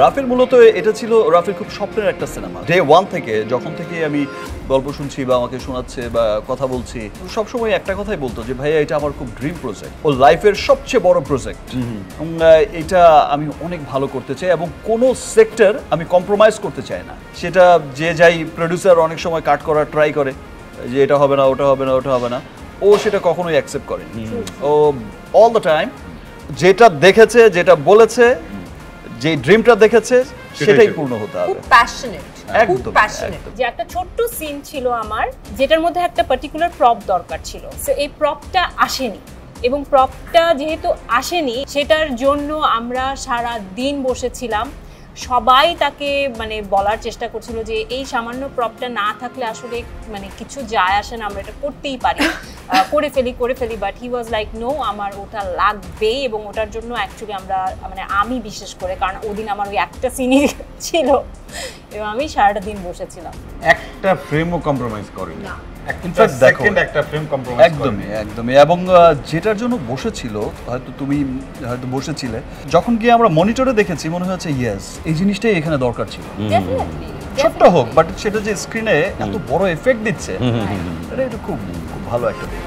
রাফির মূলত এটা ছিল রাফির খুব স্বপ্নের একটা সিনেমা। ডে ওয়ান থেকে যখন থেকে আমি গল্প শুনছি বা আমাকে শোনাচ্ছে বা কথা বলছি, সবসময় একটা কথাই বলতো যে ভাইয়া এটা আমার খুব ড্রিম প্রজেক্ট, ও লাইফের সবচেয়ে বড় প্রজেক্ট, এবং এটা আমি অনেক ভালো করতে চাই এবং কোনো সেক্টর আমি কম্প্রোমাইজ করতে চাই না। সেটা যে যাই প্রডিউসার অনেক সময় কাট করার ট্রাই করে যে এটা হবে না, ওটা হবে না, ওটা হবে না, ও সেটা কখনোই অ্যাকসেপ্ট করেনি। ও অল দ্য টাইম যেটা দেখেছে, যেটা বলেছে, যে ড্রিমটা দেখেছে সেটাই পূর্ণ হতে হবে। খুব প্যাশনেট, খুব একদম, প্যাশনেট। যে একটা ছোট্ট সিন ছিল আমার, যেটার মধ্যে একটা পার্টিকুলার প্রপ দরকার ছিল, সো এই প্রপটা আসেনি, এবং প্রপটা যেহেতু আসেনি সেটার জন্য আমরা সারা দিন বসেছিলাম। সবাই তাকে মানে বলার চেষ্টা করছিল যে এই সামান্য প্রপটা না থাকলে আসলে মানে কিছু যায় আসে না, আমরা এটা করতেই পারি, করে ফেলি, but he was like no, আমার ওটা লাগবেই। এবং ওটার জন্য অ্যাকচুয়ালি আমরা মানে আমি বিশেষ করে, কারণ ওদিন আমার ওই একটা সিনই ছিল এবং আমি সারাটা দিন বসেছিলাম, একটা ফ্রেমও কম্প্রোমাইজ করেনি না। ইনফ্যাক্ট দেখো, একটা ফ্রেম কম্প্রোমাইজ একদমই। এবং যেটার জন্য বসেছিল, হয়তো তুমি হয়তো বসেছিলে, যখন গিয়ে আমরা মনিটরে দেখেছি মনে হচ্ছে ইয়েস এই জিনিসটাই এখানে দরকার ছিল। ডেফিনেটলি ছোট্ট হোক, বাট সেটা যে স্ক্রিনে এত বড় এফেক্ট দিচ্ছে, এটা খুব ভালো একটা দিক।